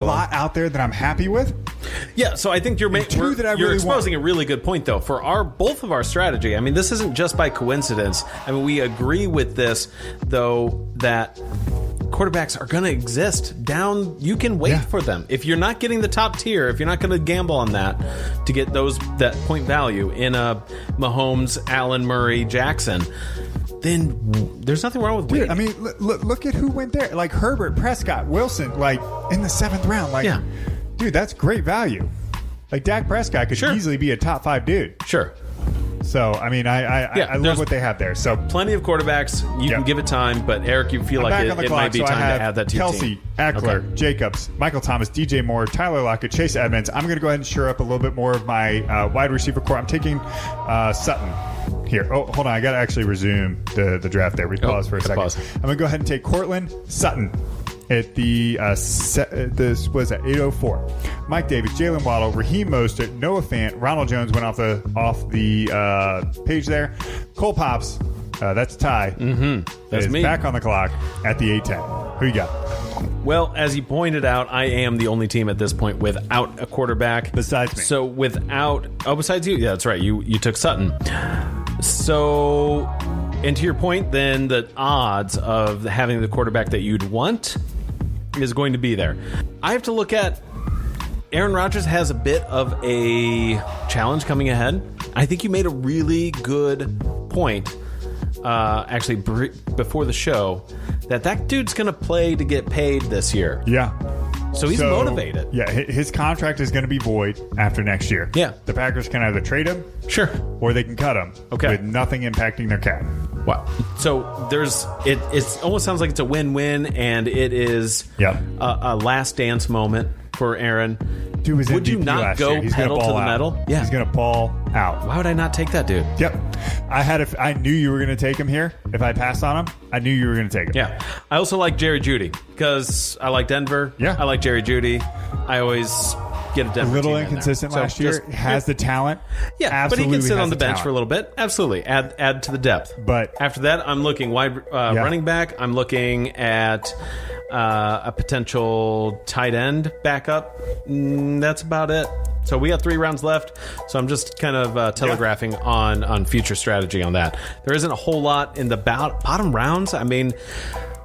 lot out there that I'm happy with. Yeah, so I think you're exposing a really good point, though, for both of our strategy. I mean, this isn't just by coincidence. I mean, we agree with this, though, that quarterbacks are going to exist down. You can wait for them. If you're not getting the top tier, if you're not going to gamble on that to get that point value in a Mahomes, Allen, Murray, Jackson, then there's nothing wrong with waiting. I mean, look at who went there. Like Herbert, Prescott, Wilson, like in the 7th round. Like, dude, that's great value. Like Dak Prescott could easily be a top 5 dude. Sure. So, I mean, I love what they have there. So plenty of quarterbacks. You can give it time, but Eric, you feel like it might be time to add that to your team. Kelsey, Eckler, Jacobs, Michael Thomas, DJ Moore, Tyler Lockett, Chase Edmonds. I'm going to go ahead and shore up a little bit more of my wide receiver core. I'm taking Sutton here. Oh, hold on. I got to actually resume the draft there. We paused for a second. I'm going to go ahead and take Cortland Sutton at this was at 804. Mike Davis, Jalen Waddle, Raheem Mostert, Noah Fant, Ronald Jones went off the page there. Cole Pops, that's Ty. That's me. Back on the clock at the 810. Who you got? Well, as you pointed out, I am the only team at this point without a quarterback. Besides me. So besides you. Yeah, that's right. You took Sutton. So, and to your point, then the odds of having the quarterback that you'd want is going to be there. I have to look at Aaron Rodgers has a bit of a challenge coming ahead. I think you made a really good point, actually, before the show, that dude's going to play to get paid this year. Yeah. So he's motivated. Yeah, his contract is going to be void after next year. Yeah. The Packers can either trade him, or they can cut him. Okay. With nothing impacting their cap. Wow. So it almost sounds like it's a win-win, and it is a last dance moment for Aaron. Dude was Would you not go pedal to the metal? Yeah. He's going to ball out. Why would I not take that dude? Yep. I knew you were going to take him here. If I passed on him, I knew you were going to take him. Yeah. I also like Jerry Jeudy because I like Denver. Yeah. I like Jerry Jeudy. I always get a Denver a little team inconsistent last year. Has the talent. Yeah, absolutely, but he can sit on the bench talent for a little bit. Absolutely. Add to the depth. But after that, I'm looking running back. I'm looking at a potential tight end backup. That's about it. So we got 3 rounds left. So I'm just kind of telegraphing on future strategy on that. There isn't a whole lot in the bottom rounds. I mean,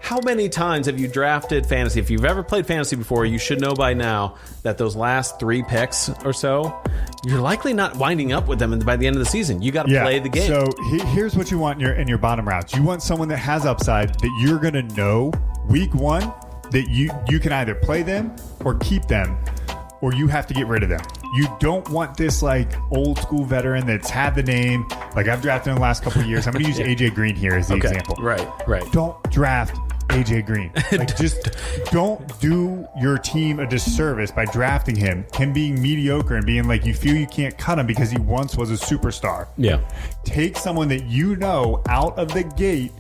how many times have you drafted fantasy? If you've ever played fantasy before, you should know by now that those last 3 picks or so, you're likely not winding up with them by the end of the season. You got to play the game. So here's what you want in your bottom rounds. You want someone that has upside that you're going to know week 1 that you can either play them or keep them, or you have to get rid of them. You don't want this like old school veteran that's had the name. Like I've drafted in the last couple of years. I'm going to use AJ Green here as the example. Right. Don't draft AJ Green. Like just don't do your team a disservice by drafting him being mediocre and being like you feel you can't cut him because he once was a superstar. Yeah. Take someone that you know out of the gate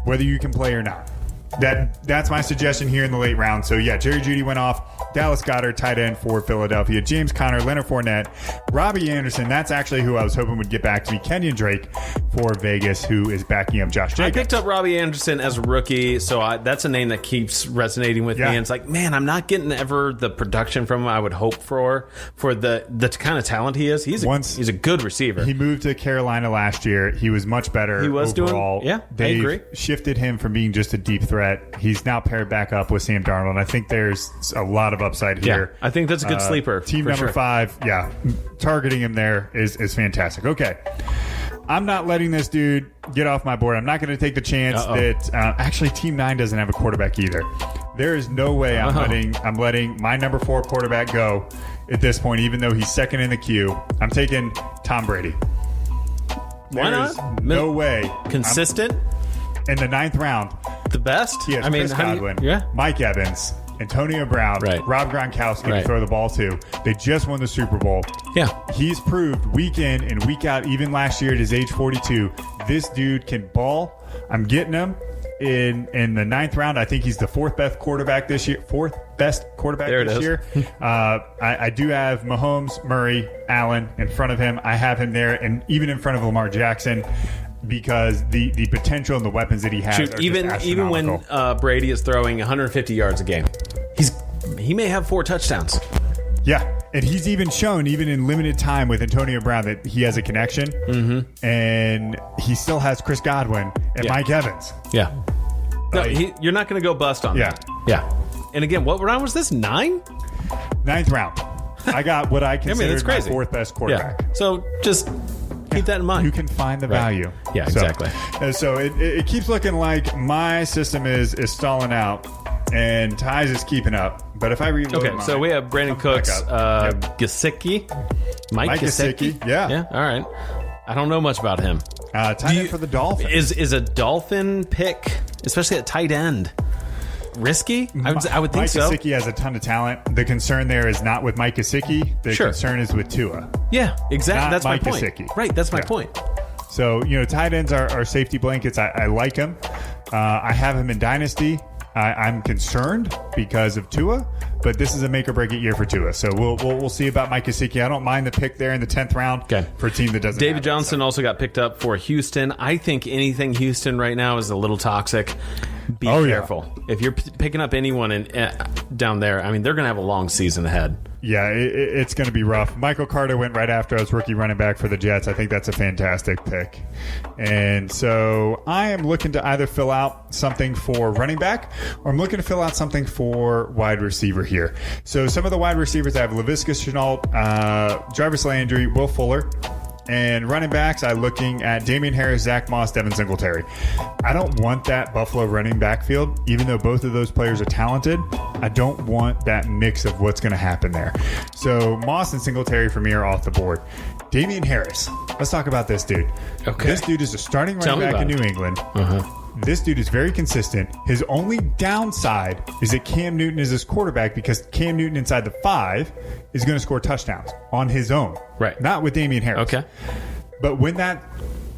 whether you can play or not. That's my suggestion here in the late round. So yeah, Jerry Jeudy went off. Dallas Goedert, tight end for Philadelphia. James Conner, Leonard Fournette, Robbie Anderson. That's actually who I was hoping would get back to me. Kenyon Drake for Vegas, who is backing up Josh Jacobs. I picked up Robbie Anderson as a rookie, so that's a name that keeps resonating with me. And it's like, man, I'm not getting ever the production from him I would hope for the kind of talent he is. He's a good receiver. He moved to Carolina last year. He was much better. He was overall. I agree. Shifted him from being just a deep threat. He's now paired back up with Sam Darnold, and I think there's a lot of upside here. Yeah, I think that's a good sleeper. Team number 5, targeting him there is fantastic. Okay. I'm not letting this dude get off my board. I'm not going to take the chance that actually Team 9 doesn't have a quarterback either. There is no way I'm letting my number 4 quarterback go at this point, even though he's second in the queue. I'm taking Tom Brady. Why not? No way. Consistent? In the 9th round. The best? He has Chris Godwin, Mike Evans, Antonio Brown, Rob Gronkowski to throw the ball to. They just won the Super Bowl. Yeah. He's proved week in and week out, even last year at his age 42, this dude can ball. I'm getting him in the 9th round. I think he's the 4th best quarterback this year. 4th best quarterback this year. I do have Mahomes, Murray, Allen in front of him. I have him there, and even in front of Lamar Jackson, because the potential and the weapons that he has are even when Brady is throwing 150 yards a game, he may have 4 touchdowns. Yeah, and he's even shown, even in limited time with Antonio Brown, that he has a connection. Mm-hmm. And he still has Chris Godwin and Mike Evans. Yeah. No, you're not going to go bust on that. Yeah. And again, what round was this? 9? 9th round. I got what I consider that's crazy. my 4th best quarterback. Yeah. So just keep that in mind. You can find the value. Yeah, exactly. So it keeps looking like my system is stalling out, and Ty's is keeping up. But if I reload mine, so we have Brandon Cooks, Gesicki, Mike Gesicki. Yeah. All right. I don't know much about him. Tight end for the Dolphins. Is a Dolphin pick, especially at tight end, risky? I would think Mike so. Gesicki has a ton of talent. The concern there is not with Mike Gesicki. The concern is with Tua. Yeah, exactly. Not That's Mike my point. Gesicki. Right, that's my point. So, tight ends are safety blankets. I like him. I have him in Dynasty. I'm concerned because of Tua, but this is a make or break it year for Tua. So we'll see about Mike Gesicki. I don't mind the pick there in the 10th round for a team that doesn't. David Johnson also got picked up for Houston. I think anything Houston right now is a little toxic. Be careful. If you're picking up anyone down there, I mean, they're going to have a long season ahead. Yeah, it's going to be rough. Michael Carter went right after us, rookie running back for the Jets. I think that's a fantastic pick. And so I am looking to either fill out something for running back, or I'm looking to fill out something for wide receiver here. So some of the wide receivers, I have Laviska Shenault, Jarvis Landry, Will Fuller. And running backs, I'm looking at Damian Harris, Zach Moss, Devin Singletary. I don't want that Buffalo running backfield, even though both of those players are talented. I don't want that mix of what's going to happen there. So Moss and Singletary for me are off the board. Damian Harris. Let's talk about this dude. Okay. This dude is a starting running back in New England. This dude is very consistent. His only downside is that Cam Newton is his quarterback, because Cam Newton inside the 5 is going to score touchdowns on his own. Right. Not with Damian Harris. Okay. But when that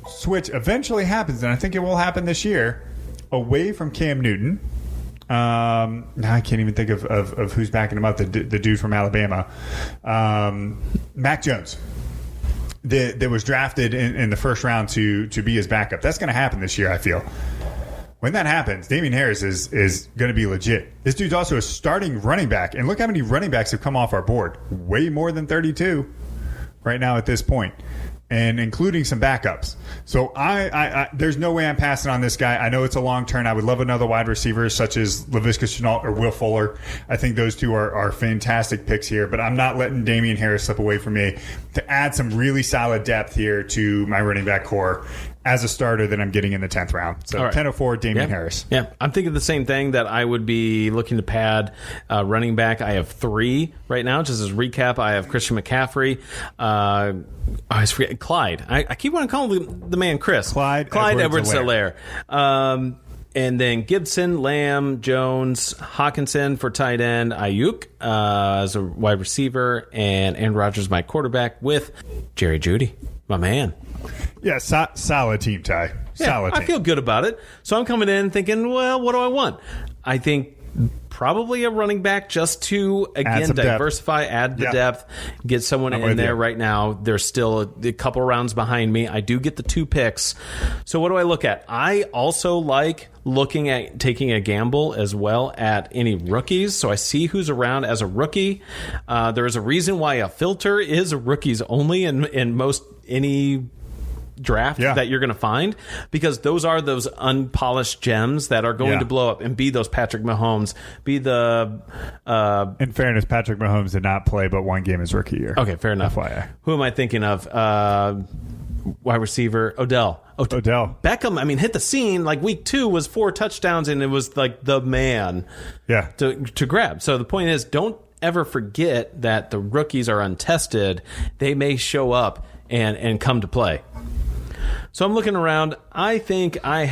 switch eventually happens, and I think it will happen this year, away from Cam Newton, now I can't even think of who's backing him up, the dude from Alabama, Mac Jones. That was drafted in the first round to be his backup. That's going to happen this year, I feel. When that happens, Damian Harris is going to be legit. This dude's also a starting running back. And look how many running backs have come off our board. Way more than 32 right now at this point. And including some backups. So I there's no way I'm passing on this guy. I know it's a long turn. I would love another wide receiver such as Laviska Shenault or Will Fuller. I think those two are fantastic picks here. But I'm not letting Damian Harris slip away from me to add some really solid depth here to my running back core as a starter that I'm getting in the 10th round. So 10-04, Damian Harris. Yeah, I'm thinking the same thing, that I would be looking to pad running back. I have 3 right now. Just as a recap, I have Christian McCaffrey. I forget Clyde. I keep wanting to call him the man Chris. Clyde Edwards-Helaire. And then Gibson, Lamb, Jones, Hawkinson for tight end, Ayuk as a wide receiver, and Aaron Rodgers, my quarterback, with Jerry Jeudy, my man. Yeah, solid team, Ty. Solid team. I feel good about it. So I'm coming in thinking, well, what do I want? I think probably a running back, just to, again, diversify, add the depth, get someone in there right now. They're still a couple rounds behind me. I do get the 2 picks. So what do I look at? I also like looking at taking a gamble as well at any rookies. So I see who's around as a rookie. There is a reason why a filter is rookies only in most any draft that you're going to find, because those are those unpolished gems that are going to blow up and be those Patrick Mahomes, be the in fairness, Patrick Mahomes did not play but 1 game his rookie year. Okay, fair enough. FYI. Who am I thinking of? Wide receiver Odell. Beckham, I mean, hit the scene like week 2 was 4 touchdowns, and it was like the man to grab. So the point is, don't ever forget that the rookies are untested. They may show up and come to play. So I'm looking around. I think I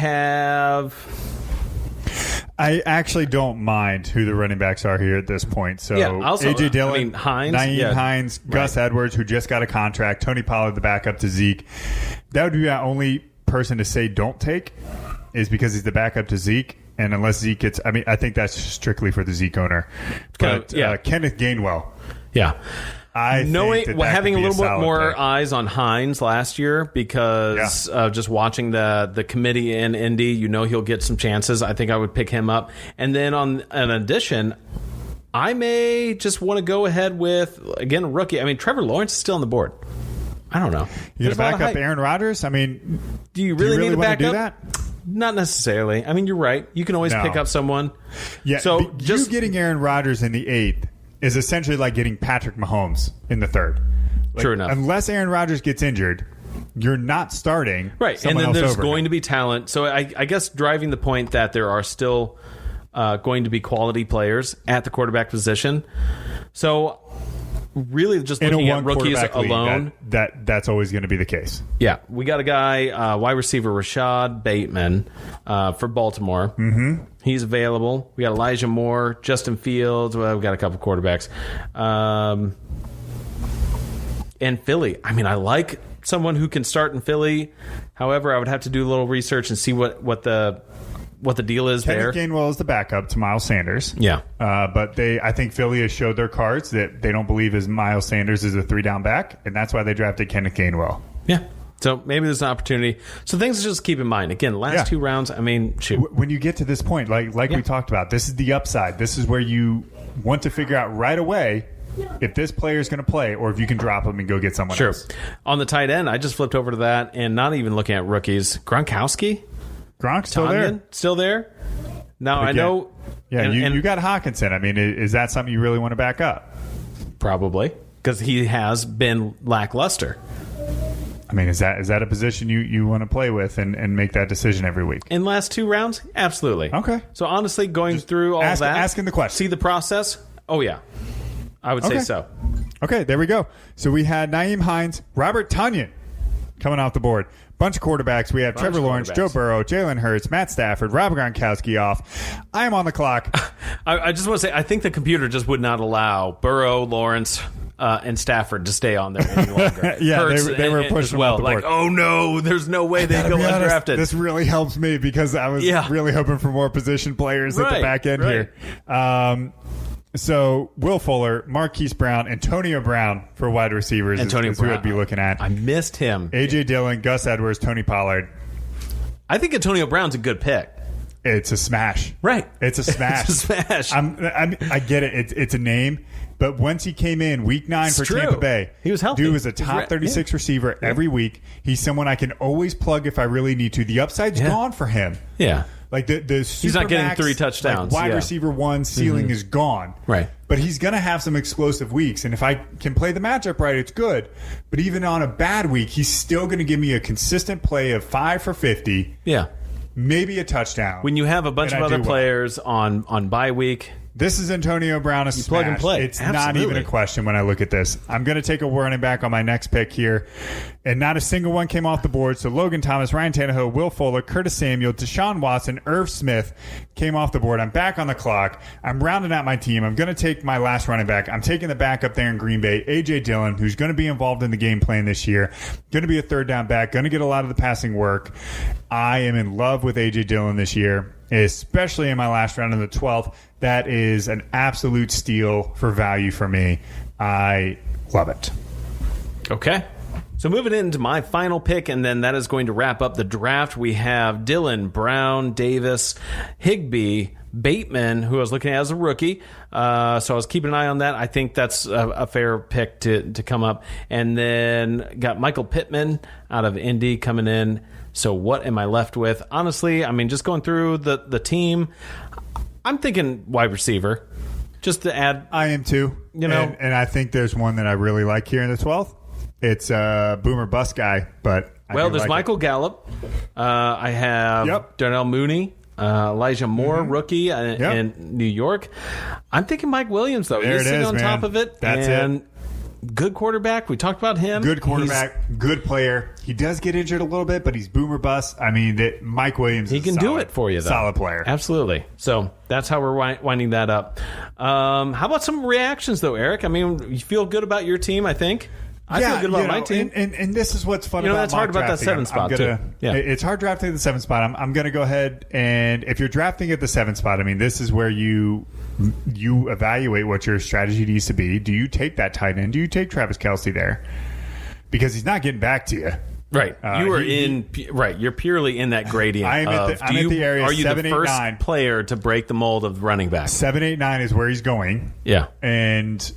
actually don't mind who the running backs are here at this point. So also, A.J. Dillon, Hines, Nyheim Hines, Gus Edwards, who just got a contract, Tony Pollard, the backup to Zeke. That would be the only person to say don't take, is because he's the backup to Zeke. And unless Zeke gets, I think that's strictly for the Zeke owner. But Kenneth Gainwell. Yeah. Having a little bit more pick. eyes on Hines last year, because just watching the committee in Indy, he'll get some chances. I think I would pick him up. And then in addition, I may just want to go ahead with, again, a rookie. I mean, Trevor Lawrence is still on the board. I don't know. You going to back up Aaron Rodgers? I mean, do you really need to want back to do up? that? Not necessarily. I mean, you're right. You can always pick up someone. Yeah, so just getting Aaron Rodgers in the 8th is essentially like getting Patrick Mahomes in the 3rd. Like, true enough. Unless Aaron Rodgers gets injured, you're not starting. Right, and then there's going to be talent. So I guess driving the point that there are still going to be quality players at the quarterback position. So really just looking at rookies alone. That's always going to be the case. Yeah, we got a guy, wide receiver Rashad Bateman for Baltimore. Mm-hmm. He's available. We got Elijah Moore, Justin Fields. Well, we got a couple quarterbacks. And Philly. I mean, I like someone who can start in Philly. However, I would have to do a little research and see what the deal is there. Kenneth Gainwell is the backup to Miles Sanders. Yeah. But I think Philly has showed their cards that they don't believe as Miles Sanders is a 3-down back, and that's why they drafted Kenneth Gainwell. Yeah. So maybe there's an opportunity. So things to just keep in mind. Again, last 2 rounds, I mean, shoot. When you get to this point, like we talked about, this is the upside. This is where you want to figure out right away if this player is going to play or if you can drop him and go get someone else. On the tight end, I just flipped over to that and not even looking at rookies. Gronkowski? Gronk's still there. Still there? Now, I know... Yeah, you got Hawkinson. I mean, is that something you really want to back up? Probably, because he has been lackluster. I mean, is that a position you want to play with and make that decision every week? In the last 2 rounds? Absolutely. Okay. So honestly, going through all that... Asking the question. See the process? Oh, yeah. I would say so. Okay, there we go. So we had Nyheim Hines, Robert Tonyan coming off the board. Bunch of quarterbacks. We have Trevor Lawrence, Joe Burrow, Jalen Hurts, Matt Stafford, Rob Gronkowski off. I am on the clock. I just want to say, I think the computer just would not allow Burrow, Lawrence, and Stafford to stay on there any longer. Yeah, they were pushing off the board. Like, oh no, there's no way they go undrafted. This really helps me because I was really hoping for more position players at the back end here. So Will Fuller, Marquise Brown, Antonio Brown for wide receivers is who I'd be looking at. I missed him. A.J. Dillon, Gus Edwards, Tony Pollard. I think Antonio Brown's a good pick. It's a smash. Right. It's a smash. It's a smash. I get it. It's a name. But once he came in week 9 for Tampa Bay, he was healthy. Dude was a top 36 receiver every week. He's someone I can always plug if I really need to. The upside's gone for him. Yeah. Like the he's not getting 3 touchdowns. Like wide receiver 1 ceiling is gone. Right. But he's going to have some explosive weeks. And if I can play the matchup right, it's good. But even on a bad week, he's still going to give me a consistent play of 5 for 50. Yeah. Maybe a touchdown. When you have a bunch of other players on bye week. This is Antonio Brown. You plug and play. It's not even a question when I look at this. I'm going to take a running back on my next pick here, and not a single one came off the board. So Logan Thomas, Ryan Tannehill, Will Fuller, Curtis Samuel, Deshaun Watson, Irv Smith came off the board. I'm back on the clock. I'm rounding out my team. I'm going to take my last running back. I'm taking the back up there in Green Bay, A.J. Dillon, who's going to be involved in the game plan this year. Going to be a 3rd down back. Going to get a lot of the passing work. I am in love with A.J. Dillon this year, especially in my last round in the 12th. That is an absolute steal for value for me. I love it. Okay. So moving into my final pick, and then that is going to wrap up the draft. We have Dillon, Brown, Davis, Higbee, Bateman, who I was looking at as a rookie. So I was keeping an eye on that. I think that's a fair pick to come up. And then got Michael Pittman out of Indy coming in. So what am I left with? Honestly, I mean, just going through the team, I'm thinking wide receiver, just to add. I am too. You know, and I think there's one that I really like here in the 12th. It's a boomer bust guy, but there's Michael Gallup. I have Darnell Mooney, Elijah Moore, rookie in New York. I'm thinking Mike Williams though. He's sitting on top of it. That's it. Good quarterback. We talked about him. Good quarterback. Good player. He does get injured a little bit, but he's boomer bust. I mean, Mike Williams he can do it for you, though. Solid player. Absolutely. So that's how we're winding that up. How about some reactions, though, Eric? I mean, you feel good about your team, I think. I feel good about my team. And this is what's fun about that's hard about that 7th spot, too. Yeah. It's hard drafting the 7th spot. I'm going to go ahead, and if you're drafting at the 7th spot, I mean, this is where you evaluate what your strategy needs to be. Do you take that tight end? Do you take Travis Kelce there? Because he's not getting back to you. Right. You are right. You're purely in that gradient. I'm at the area Are you 7, the 8, first 9. player to break the mold of running back? 7, 8, 9 is where he's going. Yeah. And